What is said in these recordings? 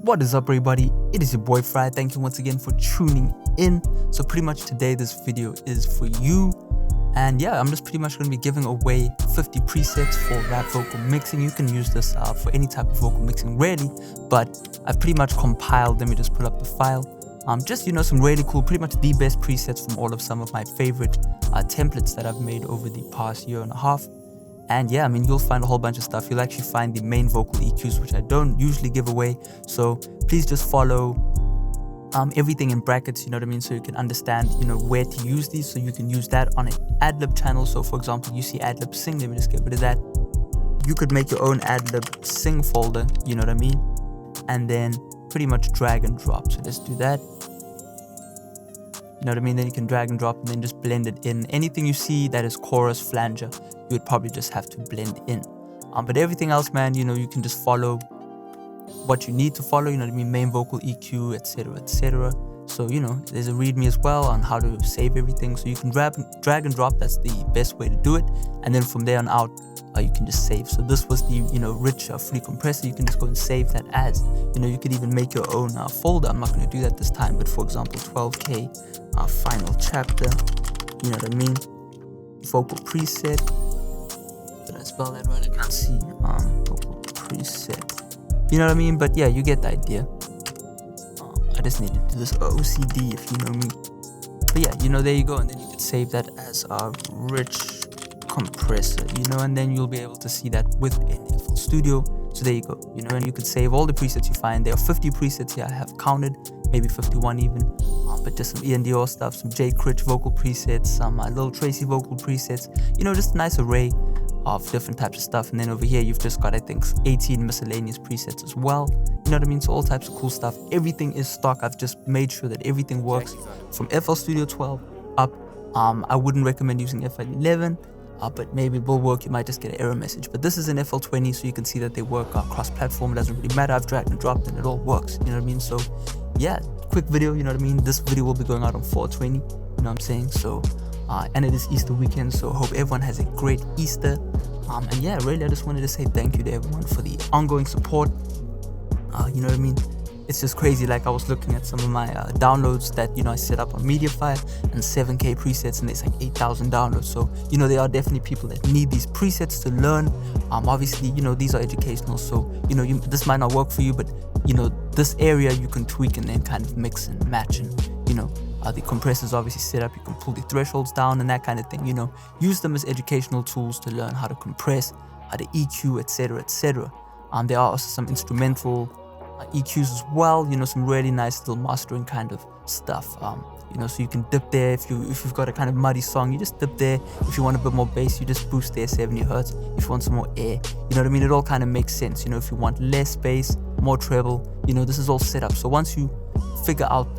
What is up, everybody? It is your boy Farai. Thank you once again for tuning in. So pretty much today this video is for you, and yeah, I'm just pretty much going to be giving away 50 presets for rap vocal mixing. You can use this for any type of vocal mixing really, but I've pretty much compiled. Let me just pull up the file. Just some really cool, pretty much the best presets from all of some of my favorite templates that I've made over the past year and a half. And yeah, I mean, you'll find a whole bunch of stuff. You'll actually find the main vocal EQs, which I don't usually give away. So please just follow everything in brackets, you know what I mean? So you can understand, where to use these. So you can use that on an ad-lib channel. So for example, you see ad-lib sing, let me just get rid of that. You could make your own ad-lib sing folder, you know what I mean? And then pretty much drag and drop. So let's do that. You know what I mean? Then you can drag and drop and then just blend it in. Anything you see that is chorus, flanger, you would probably just have to blend in. But everything else, man, you can just follow what you need to follow, you know what I mean? Main vocal EQ, etc, etc. So, there's a readme as well on how to save everything. So you can drag and drop. That's the best way to do it. And then from there on out, you can just save. So this was the, rich free compressor. You can just go and save that as, you could even make your own folder. I'm not going to do that this time. But for example, 12K final chapter, you know what I mean? Vocal preset. Did I spell that right? I can't see. Vocal preset. You know what I mean? But yeah, you get the idea. I just need to do this OCD if you know me. But yeah, there you go. And then you can save that as a rich compressor, and then you'll be able to see that within FL Studio. So there you go, and you can save all the presets you find. There are 50 presets here I have counted, maybe 51 even. But just some ENDR stuff, some J. Critch vocal presets, some Lil Tracy vocal presets, just a nice array of different types of stuff. And then over here you've just got, I think, 18 miscellaneous presets as well, you know what I mean? So all types of cool stuff. Everything is stock. I've just made sure that everything works from FL Studio 12 up. I wouldn't recommend using FL 11, but maybe it will work. You might just get an error message, but this is an FL 20, so you can see that they work cross-platform. It doesn't really matter. I've dragged and dropped and it all works, you know what I mean? So yeah, quick video, you know what I mean? This video will be going out on 4/20, you know what I'm saying? So and it is Easter weekend, so hope everyone has a great Easter. And yeah, really, I just wanted to say thank you to everyone for the ongoing support. You know what I mean? It's just crazy. Like, I was looking at some of my downloads that I set up on Mediafire, and 7K presets, and there's like 8,000 downloads. So there are definitely people that need these presets to learn. Obviously, these are educational, so this might not work for you, but this area you can tweak and then kind of mix and match, and the compressors obviously set up. You can pull the thresholds down and that kind of thing. Use them as educational tools to learn how to compress, how to EQ, etc, etc. There are also some instrumental EQs as well, some really nice little mastering kind of stuff. So you can dip there. If you've got a kind of muddy song, you just dip there. If you want a bit more bass, you just boost there 70 hertz. If you want some more air, you know what I mean? It all kind of makes sense. If you want less bass, more treble, this is all set up. So once you figure out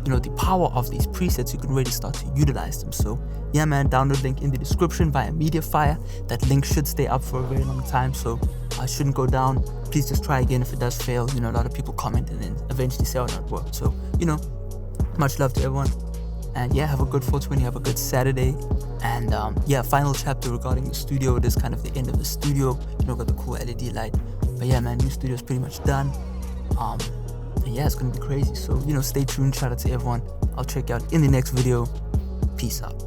the power of these presets, you can really start to utilize them. So yeah, man, download link in the description via Mediafire. That link should stay up for a very long time, so I shouldn't go down. Please just try again if it does fail. A lot of people comment and then eventually say, oh, not worked. So much love to everyone, and yeah, have a good 420, have a good Saturday. And yeah, final chapter regarding the studio. It is kind of the end of the studio, got the cool LED light. But yeah, man, new studio is pretty much done. And yeah, it's gonna be crazy. So stay tuned. Shout out to everyone. I'll check you out in the next video. Peace out.